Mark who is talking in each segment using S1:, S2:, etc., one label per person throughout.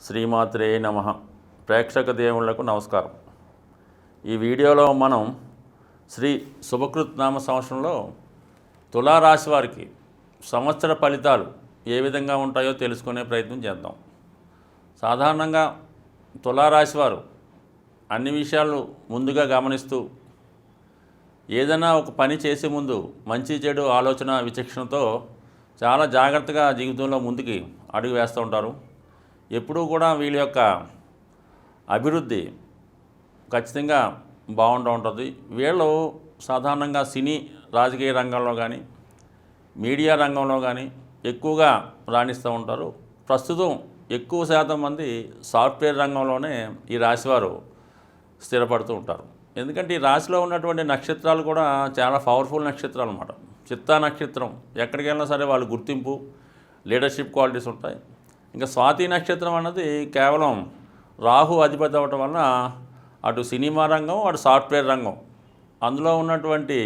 S1: శ్రీమాత్రే నమః. ప్రేక్షక దేవుళ్లకు నమస్కారం. ఈ వీడియోలో మనం శ్రీ శుభకృత్ నామ సంవత్సరంలో తులారాశి వారికి సంవత్సర ఫలితాలు ఏ విధంగా ఉంటాయో తెలుసుకునే ప్రయత్నం చేద్దాం. సాధారణంగా తులారాశి వారు అన్ని విషయాలు ముందుగా గమనిస్తూ ఏదైనా ఒక పని చేసే ముందు మంచి చెడు ఆలోచన విచక్షణతో చాలా జాగ్రత్తగా జీవితంలో ముందుకి అడుగు వేస్తూ ఉంటారు. ఎప్పుడూ కూడా వీళ్ళ యొక్క అభివృద్ధి ఖచ్చితంగా బాగుంటూ ఉంటుంది. వీళ్ళు సాధారణంగా సినీ రాజకీయ రంగంలో కానీ మీడియా రంగంలో కానీ ఎక్కువగా రాణిస్తూ ఉంటారు. ప్రస్తుతం ఎక్కువ శాతం మంది సాఫ్ట్వేర్ రంగంలోనే ఈ రాశివారు స్థిరపడుతూ ఉంటారు. ఎందుకంటే ఈ రాశిలో ఉన్నటువంటి నక్షత్రాలు కూడా చాలా పవర్ఫుల్ నక్షత్రాలు అన్నమాట. చిత్తా నక్షత్రం ఎక్కడికి వెళ్ళినా సరే వాళ్ళు గుర్తింపు, లీడర్షిప్ క్వాలిటీస్ ఉంటాయి. ఇంకా స్వాతి నక్షత్రం అన్నది కేవలం రాహు అధిపతి అవ్వటం వలన అటు సినిమా రంగం, అటు సాఫ్ట్వేర్ రంగం అందులో ఉన్నటువంటి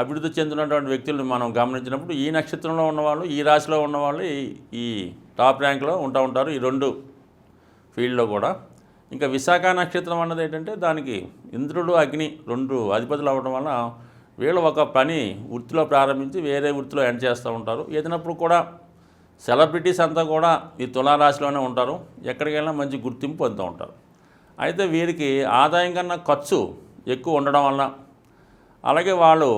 S1: అభివృద్ధి చెందినటువంటి వ్యక్తులను మనం గమనించినప్పుడు ఈ నక్షత్రంలో ఉన్నవాళ్ళు, ఈ రాశిలో ఉన్నవాళ్ళు ఈ టాప్ ర్యాంక్లో ఉంటారు ఈ రెండు ఫీల్డ్లో కూడా. ఇంకా విశాఖ నక్షత్రం అన్నది ఏంటంటే దానికి ఇంద్రుడు, అగ్ని రెండు అధిపతులు అవ్వడం వల్ల వీళ్ళు ఒక పని వృత్తిలో ప్రారంభించి వేరే వృత్తిలో ఎండ్ చేస్తూ ఉంటారు. ఏదైనప్పుడు కూడా సెలబ్రిటీస్ అంతా కూడా ఈ తులారాశిలోనే ఉంటారు. ఎక్కడికి వెళ్ళినా మంచి గుర్తింపు పొందుతూ ఉంటారు. అయితే వీరికి ఆదాయం కన్నా ఖర్చు ఎక్కువ ఉండడం వల్ల, అలాగే వాళ్ళు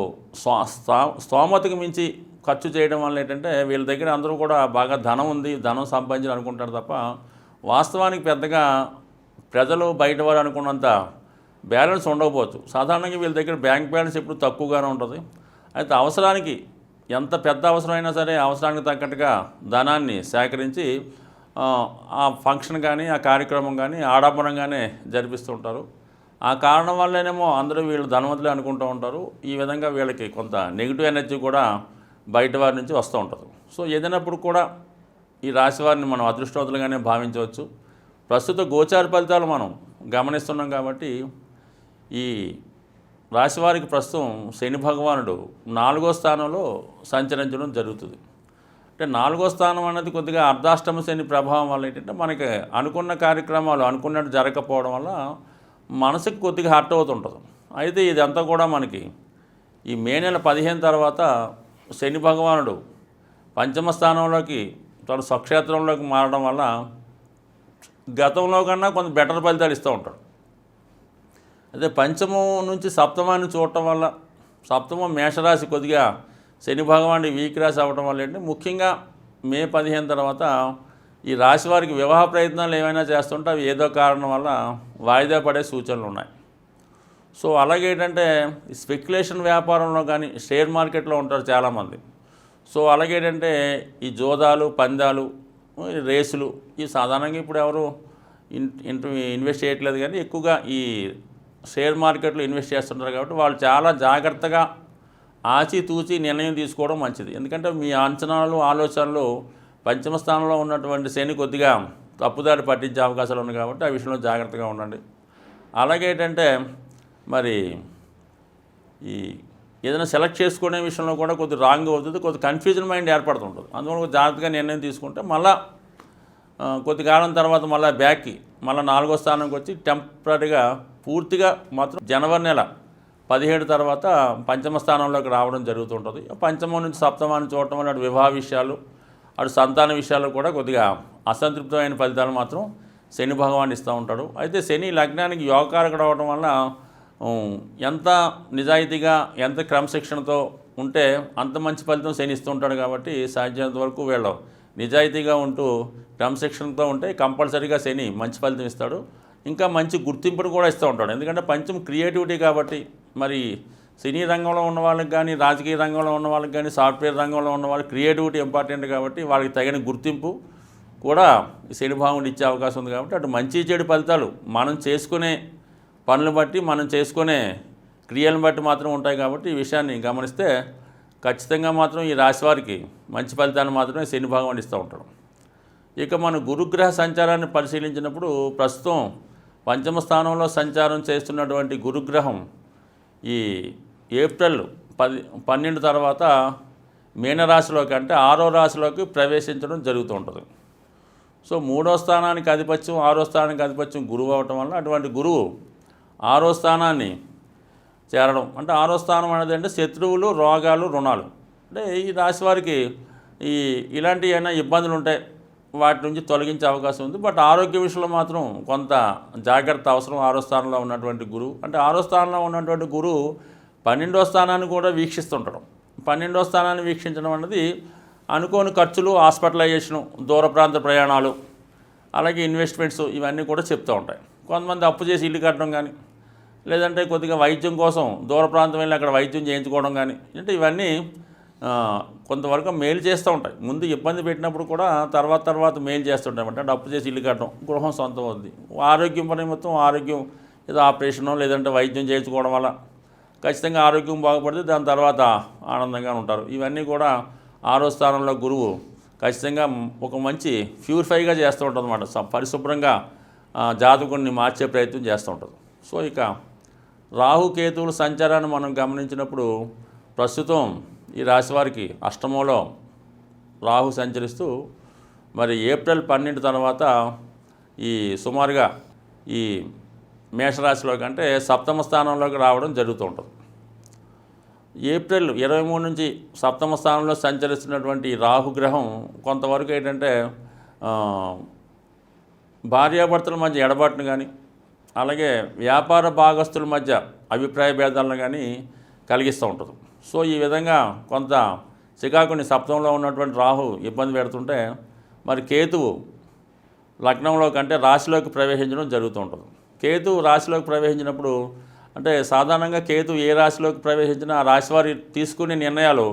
S1: స్తోమతకు మించి ఖర్చు చేయడం వల్ల ఏంటంటే వీళ్ళ దగ్గర అందరూ కూడా బాగా ధనం ఉంది, ధనం సంపాదించాలి అనుకుంటారు తప్ప వాస్తవానికి పెద్దగా ప్రజలు బయట వారు అనుకున్నంత బ్యాలెన్స్ ఉండకపోవచ్చు. సాధారణంగా వీళ్ళ దగ్గర బ్యాంక్ బ్యాలెన్స్ ఎప్పుడు తక్కువగానే ఉంటుంది. అయితే అవసరానికి ఎంత పెద్ద అవసరమైనా సరే అవసరానికి తగ్గట్టుగా ధనాన్ని సేకరించి ఆ ఫంక్షన్ కానీ ఆ కార్యక్రమం కానీ ఆడంబరంగానే జరిపిస్తూ ఉంటారు. ఆ కారణం వల్లనేమో అందరూ వీళ్ళు ధనవంతులే అనుకుంటూ ఉంటారు. ఈ విధంగా వీళ్ళకి కొంత నెగిటివ్ ఎనర్జీ కూడా బయట వారి నుంచి వస్తూ ఉంటుంది. సో ఏదైనప్పుడు కూడా ఈ రాశి వారిని మనం అదృష్టవంతులుగానే భావించవచ్చు. ప్రస్తుత గోచార ఫలితాలు మనం గమనిస్తున్నాం కాబట్టి ఈ రాశివారికి ప్రస్తుతం శని భగవానుడు 4వ స్థానంలో సంచరించడం జరుగుతుంది. అంటే 4వ స్థానం అన్నది కొద్దిగా అర్ధాష్టమ శని ప్రభావం వల్ల ఏంటంటే మనకి అనుకున్న కార్యక్రమాలు అనుకున్నట్టు జరగకపోవడం వల్ల మనసుకి కొద్దిగా హర్ట్ అవుతుంటుంది. అయితే ఇదంతా కూడా మనకి ఈ మే నెల 15 తర్వాత శని భగవానుడు పంచమ స్థానంలోకి తన స్వక్షేత్రంలోకి మారడం వల్ల గతంలో కన్నా కొంత బెటర్ ఫలితాలు ఇస్తూ ఉంటాడు. అదే పంచమం నుంచి సప్తమాన్ని చూడటం వల్ల సప్తమం మేషరాశి కొద్దిగా శని భగవానుడి వీక్ రాశి అవ్వడం వల్ల ఏంటంటే ముఖ్యంగా మే 15 తర్వాత ఈ రాశి వారికి వివాహ ప్రయత్నాలు ఏమైనా చేస్తుంటే అవి ఏదో కారణం వల్ల వాయిదా పడే సూచనలు ఉన్నాయి. సో అలాగే ఏంటంటే ఈ స్పెక్యులేషన్ వ్యాపారంలో కానీ షేర్ మార్కెట్లో ఉంటారు చాలామంది. సో అలాగే ఏంటంటే ఈ జోదాలు, పందాలు, రేసులు ఈ సాధారణంగా ఇప్పుడు ఎవరు ఇన్వెస్ట్ చేయట్లేదు కానీ ఎక్కువగా ఈ షేర్ మార్కెట్లో ఇన్వెస్ట్ చేస్తుంటారు కాబట్టి వాళ్ళు చాలా జాగ్రత్తగా ఆచితూచి నిర్ణయం తీసుకోవడం మంచిది. ఎందుకంటే మీ అంచనాలు, ఆలోచనలు పంచమ స్థానంలో ఉన్నటువంటి శని కొద్దిగా తప్పుదారి పట్టించే అవకాశాలు ఉన్నాయి కాబట్టి ఆ విషయంలో జాగ్రత్తగా ఉండండి. అలాగే ఏంటంటే మరి ఈ ఏదైనా సెలెక్ట్ చేసుకునే విషయంలో కూడా కొద్దిగా రాంగ్ అవుతుంది, కొద్ది కన్ఫ్యూజన్ మైండ్ ఏర్పడుతుంటుంది. అందువల్ల జాగ్రత్తగా నిర్ణయం తీసుకుంటే మళ్ళీ కొద్ది కాలం తర్వాత మళ్ళీ బ్యాక్కి మళ్ళీ 4వ స్థానానికి వచ్చి టెంపరీగా పూర్తిగా మాత్రం జనవరి నెల 17 తర్వాత పంచమ స్థానంలోకి రావడం జరుగుతుంటుంది. పంచమం నుంచి సప్తమాన్ని చూడటం వల్ల అటు వివాహ విషయాలు, అటు సంతాన విషయాలు కూడా కొద్దిగా అసంతృప్తమైన ఫలితాలు మాత్రం శని భగవాన్ ఇస్తూ ఉంటాడు. అయితే శని లగ్నానికి యోగకారకుడు అవడం వల్ల ఎంత నిజాయితీగా, ఎంత క్రమశిక్షణతో ఉంటే అంత మంచి ఫలితం శని ఇస్తూ ఉంటాడు. కాబట్టి సాధ్యమైనంత వరకు వీళ్ళు నిజాయితీగా ఉంటూ క్రమశిక్షణతో ఉంటే కంపల్సరీగా శని మంచి ఫలితం ఇస్తాడు. ఇంకా మంచి గుర్తింపును కూడా ఇస్తూ ఉంటాడు. ఎందుకంటే పంచం క్రియేటివిటీ కాబట్టి మరి సినీ రంగంలో ఉన్న వాళ్ళకి కానీ, రాజకీయ రంగంలో ఉన్న వాళ్ళకి కానీ, సాఫ్ట్వేర్ రంగంలో ఉన్న వాళ్ళకి క్రియేటివిటీ ఇంపార్టెంట్ కాబట్టి వాళ్ళకి తగిన గుర్తింపు కూడా శని భగవానుడు ఇచ్చే అవకాశం ఉంది. కాబట్టి అటు మంచి చెడు ఫలితాలు మనం చేసుకునే పనులు బట్టి, మనం చేసుకునే క్రియలను బట్టి మాత్రం ఉంటాయి. కాబట్టి ఈ విషయాన్ని గమనిస్తే ఖచ్చితంగా మాత్రం ఈ రాశి వారికి మంచి ఫలితాన్ని మాత్రమే శని భగవానుడు ఇస్తూ ఉంటాడు. ఇక మన గురుగ్రహ సంచారాన్ని పరిశీలించినప్పుడు ప్రస్తుతం పంచమ స్థానంలో సంచారం చేస్తున్నటువంటి గురుగ్రహం ఈ ఏప్రిల్ 12 తర్వాత మీనరాశిలోకి అంటే 6వ రాశిలోకి ప్రవేశించడం జరుగుతూ ఉంటుంది. సో 3వ స్థానానికి ఆధిపత్యం 6వ స్థానానికి ఆధిపత్యం గురువు అవటం వల్ల అటువంటి గురువు 6వ స్థానాన్ని చేరడం అంటే 6వ స్థానం అనేది అంటే శత్రువులు, రోగాలు, రుణాలు. అంటే ఈ రాశి వారికి ఇలాంటి ఏమైనా ఇబ్బందులు ఉంటాయి, వాటి నుంచి తొలగించే అవకాశం ఉంది. బట్ ఆరోగ్య విషయంలో మాత్రం కొంత జాగ్రత్త అవసరం. 6వ స్థానంలో ఉన్నటువంటి గురువు అంటే 6వ స్థానంలో ఉన్నటువంటి గురువు 12వ స్థానాన్ని కూడా వీక్షిస్తుండడం. 12వ స్థానాన్ని వీక్షించడం అన్నది అనుకోని ఖర్చులు, హాస్పిటలైజేషను, దూర ప్రాంత ప్రయాణాలు, అలాగే ఇన్వెస్ట్మెంట్స్ ఇవన్నీ కూడా చెప్తూ ఉంటాయి. కొంతమంది అప్పు చేసి ఇల్లు కట్టడం కానీ, లేదంటే కొద్దిగా వైద్యం కోసం దూర ప్రాంతం వెళ్ళి అక్కడ వైద్యం చేయించుకోవడం కానీ, అంటే ఇవన్నీ కొంతవరకు మేలు చేస్తూ ఉంటాయి. ముందు ఇబ్బంది పెట్టినప్పుడు కూడా తర్వాత మేలు చేస్తుంటాయి. అంటే అప్పు చేసి ఇల్లు కట్టడం, గృహం సొంతం అవుద్ది. ఆరోగ్యం పని మొత్తం ఆరోగ్యం ఏదో ఆపరేషనో లేదంటే వైద్యం చేయించుకోవడం వల్ల ఖచ్చితంగా ఆరోగ్యం బాగుపడితే దాని తర్వాత ఆనందంగా ఉంటారు. ఇవన్నీ కూడా 6వ స్థానంలో గురువు ఖచ్చితంగా ఒక మంచి ప్యూరిఫైగా చేస్తూ ఉంటుంది అన్నమాట. పరిశుభ్రంగా జాతకుడిని మార్చే ప్రయత్నం చేస్తూ ఉంటుంది. సో ఇక రాహుకేతువుల సంచారాన్ని మనం గమనించినప్పుడు ప్రస్తుతం ఈ రాశివారికి అష్టమంలో రాహు సంచరిస్తూ మరి ఏప్రిల్ 12 తర్వాత ఈ సుమారుగా ఈ మేషరాశిలోకి అంటే సప్తమ స్థానంలోకి రావడం జరుగుతూ ఉంటుంది. ఏప్రిల్ 23 నుంచి సప్తమ స్థానంలో సంచరిస్తున్నటువంటి రాహుగ్రహం కొంతవరకు ఏంటంటే భార్యాభర్తల మధ్య ఎడబాటును కానీ, అలాగే వ్యాపార భాగస్తుల మధ్య అభిప్రాయ భేదాలను కానీ కలిగిస్తూ ఉంటుంది. సో ఈ విధంగా కొంత చికాకుని సప్తమంలో ఉన్నటువంటి రాహు ఇబ్బంది పెడుతుంటే మరి కేతువు లగ్నంలోకి అంటే రాశిలోకి ప్రవేశించడం జరుగుతూ ఉంటుంది. కేతువు రాశిలోకి ప్రవేశించినప్పుడు అంటే సాధారణంగా కేతు ఏ రాశిలోకి ప్రవేశించినా ఆ రాశి వారి తీసుకునే నిర్ణయాలు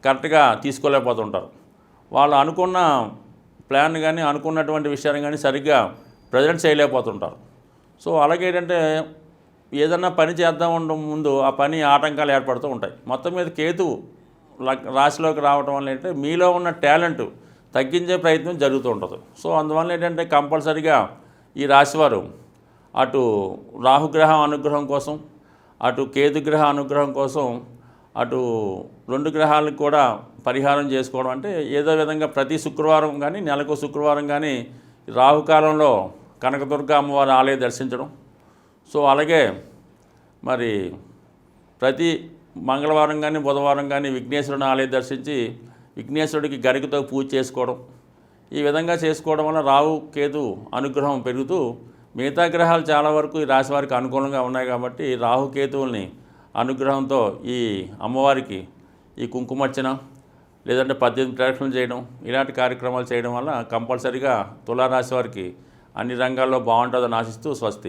S1: కరెక్ట్గా తీసుకోలేకపోతుంటారు. వాళ్ళు అనుకున్న ప్లాన్ కానీ అనుకున్నటువంటి విషయాన్ని కానీ సరిగ్గా ప్రజెంట్ చేయలేకపోతుంటారు. సో అలాగే ఏంటంటే ఏదన్నా పని చేద్దాం ముందు ఆ పని ఆటంకాలు ఏర్పడుతూ ఉంటాయి. మొత్తం మీద కేతువు రాశిలోకి రావడం వల్ల ఏంటంటే మీలో ఉన్న టాలెంట్ తగ్గించే ప్రయత్నం జరుగుతూ ఉంటుంది. సో అందువల్ల ఏంటంటే కంపల్సరిగా ఈ రాశివారు అటు రాహుగ్రహం అనుగ్రహం కోసం, అటు కేతుగ్రహ అనుగ్రహం కోసం, అటు 2 గ్రహాలకు కూడా పరిహారం చేసుకోవడం అంటే ఏదో విధంగా ప్రతి శుక్రవారం కానీ నెలకు శుక్రవారం కానీ రాహుకాలంలో కనకదుర్గ అమ్మవారి ఆలయం దర్శించడం. సో అలాగే మరి ప్రతి మంగళవారం కానీ బుధవారం కానీ విఘ్నేశ్వరుని ఆలయం దర్శించి విఘ్నేశ్వరుడికి గరికతో పూజ చేసుకోవడం. ఈ విధంగా చేసుకోవడం వల్ల రాహు కేతు అనుగ్రహం పెరుగుతూ మిగతా గ్రహాలు చాలా వరకు ఈ రాశి వారికి అనుకూలంగా ఉన్నాయి కాబట్టి రాహుకేతువుల్ని అనుగ్రహంతో ఈ అమ్మవారికి ఈ కుంకుమర్చన లేదంటే 18 ప్రదక్షిణలు చేయడం ఇలాంటి కార్యక్రమాలు చేయడం వల్ల కంపల్సరీగా తులారాశి వారికి అన్ని రంగాల్లో బాగుంటుందని ఆశిస్తూ స్వస్తి.